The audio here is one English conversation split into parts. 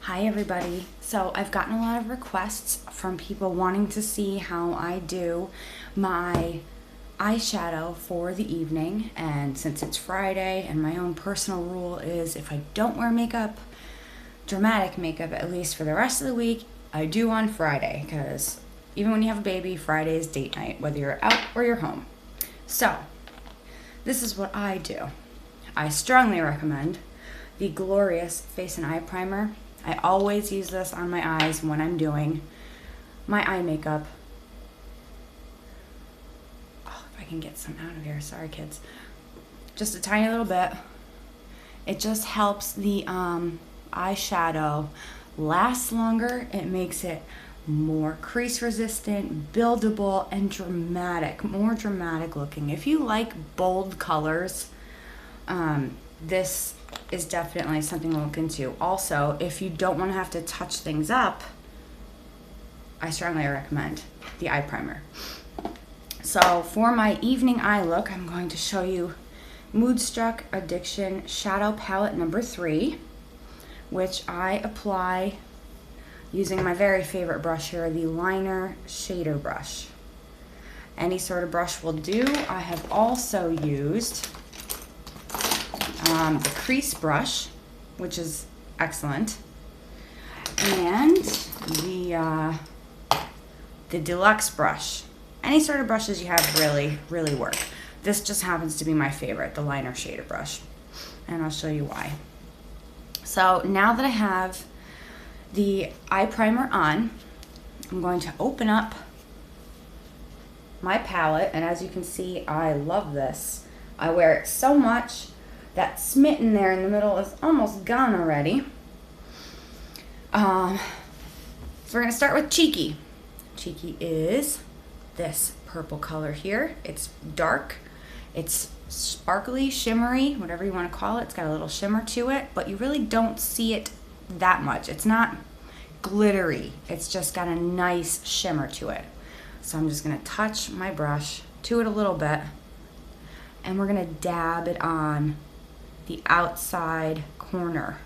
Hi everybody. So I've gotten a lot of requests from people wanting to see how I do my eyeshadow for the evening, and since it's Friday and my own personal rule is if I don't wear makeup, dramatic makeup, at least for the rest of the week, I do on Friday, because even when you have a baby, Friday is date night, whether you're out or you're home. So this is what I do. I strongly recommend the Glorious Face and Eye Primer. I always use this on my eyes when I'm doing my eye makeup. Oh, if I can get some out of here. Sorry, kids. Just a tiny little bit. It just helps the eyeshadow last longer. It makes it more crease resistant, buildable, and dramatic, more dramatic looking. If you like bold colors, this is definitely something to look into. Also, if you don't want to have to touch things up, I strongly recommend the eye primer. So for my evening eye look, I'm going to show you Younique Addiction Shadow Palette number 3, which I apply using my very favorite brush here, the liner shader brush. Any sort of brush will do. I have also used the crease brush, which is excellent, and the deluxe brush. Any sort of brushes you have really work. This just happens to be my favorite, the liner shader brush, and I'll show you why. So now that I have the eye primer on, I'm going to open up my palette, and as you can see, I love this. I wear it so much that smitten there in the middle is almost gone already. So we're gonna start with Cheeky. Cheeky is this purple color here. It's dark, it's sparkly, shimmery, whatever you want to call it. It's got a little shimmer to it, but you really don't see it that much. It's not glittery, it's just got a nice shimmer to it. So I'm just gonna touch my brush to it a little bit, and we're gonna dab it on the outside corner.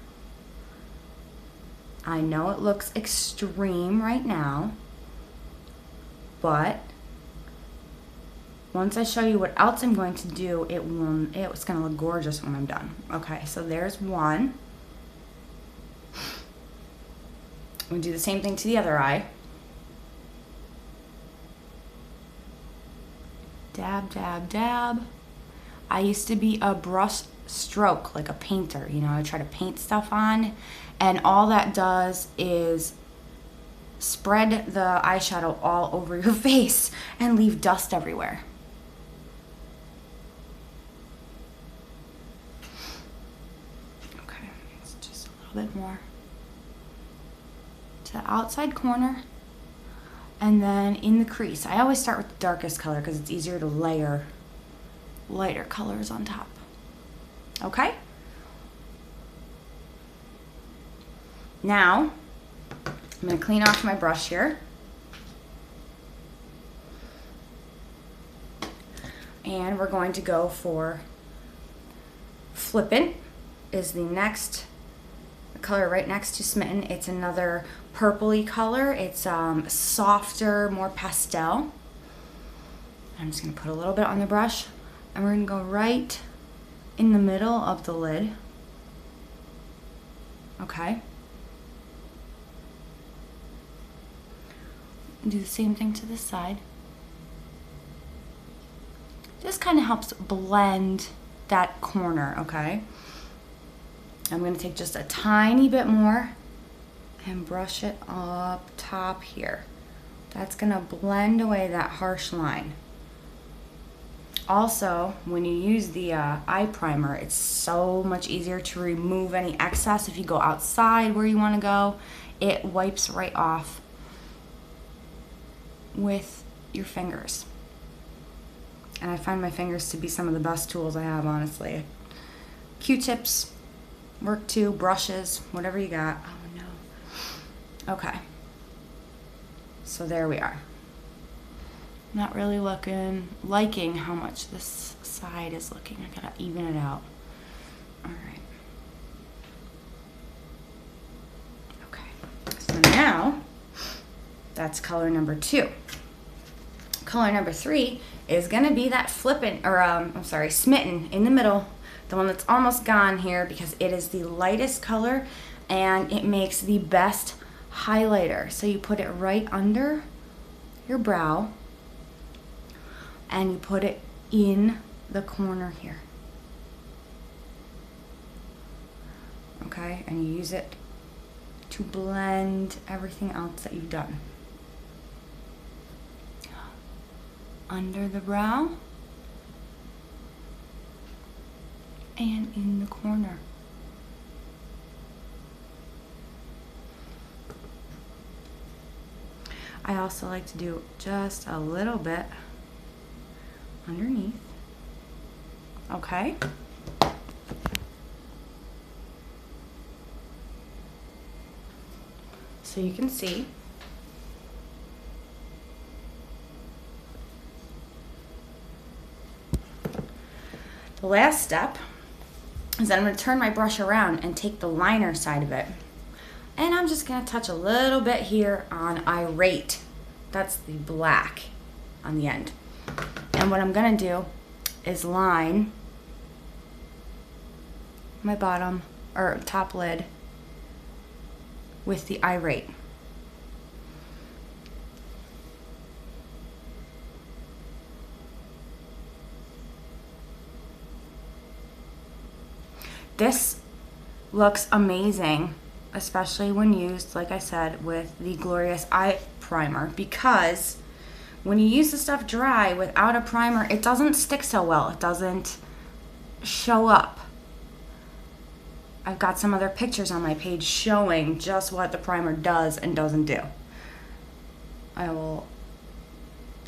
I know it looks extreme right now, but once I show you what else I'm going to do, it's gonna look gorgeous when I'm done. Okay, so there's one. We'll do the same thing to the other eye. Dab, dab, dab. I used to be a brush stroke, like a painter, you know, I try to paint stuff on, and all that does is spread the eyeshadow all over your face and leave dust everywhere. Okay, it's just a little bit more to the outside corner, and then in the crease. I always start with the darkest color because it's easier to layer lighter colors on top. Okay? Now, I'm going to clean off my brush here. And we're going to go for Flippin' is the next color right next to Smitten. It's another purpley color. It's softer, more pastel. I'm just going to put a little bit on the brush, and we're going to go right in the middle of the lid. Okay. Do the same thing to this side. This kind of helps blend that corner, okay? I'm going to take just a tiny bit more and brush it up top here. That's going to blend away that harsh line. Also, when you use the eye primer, it's so much easier to remove any excess. If you go outside where you want to go, it wipes right off with your fingers. And I find my fingers to be some of the best tools I have, honestly. Q-tips work too, brushes, whatever you got. Oh no. Okay. So there we are. Not really liking how much this side is looking. I gotta even it out. All right. That's color number 2. Color number 3 is gonna be that smitten in the middle, the one that's almost gone here, because it is the lightest color and it makes the best highlighter. So you put it right under your brow and you put it in the corner here. Okay, and you use it to blend everything else that you've done. Under the brow and in the corner. I also like to do just a little bit underneath. Okay. So you can see the last step is that I'm going to turn my brush around and take the liner side of it. And I'm just going to touch a little bit here on Irate. That's the black on the end. And what I'm going to do is line my bottom or top lid with the Irate. This looks amazing, especially when used, like I said, with the Glorious Eye Primer, because when you use the stuff dry without a primer, it doesn't stick so well. It doesn't show up. I've got some other pictures on my page showing just what the primer does and doesn't do. I will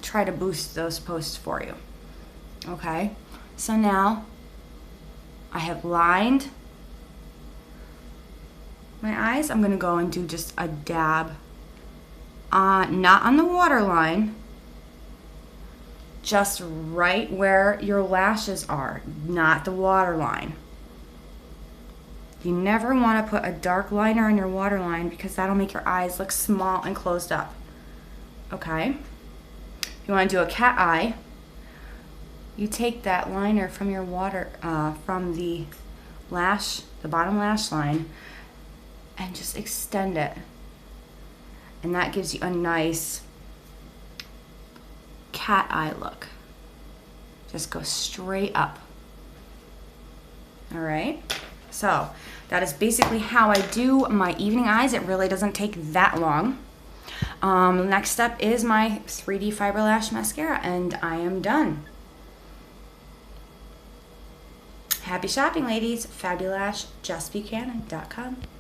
try to boost those posts for you. Okay, so now I have lined my eyes. I'm gonna go and do just a dab, not on the waterline, just right where your lashes are, not the waterline. You never want to put a dark liner on your waterline because that'll make your eyes look small and closed up. Okay? If you want to do a cat eye, you take that liner from your from the bottom lash line, and just extend it. And that gives you a nice cat eye look. Just go straight up. All right? So that is basically how I do my evening eyes. It really doesn't take that long. Next step is my 3D Fiber Lash Mascara, and I am done. Happy shopping, ladies. FabulashJessBuchanan.com.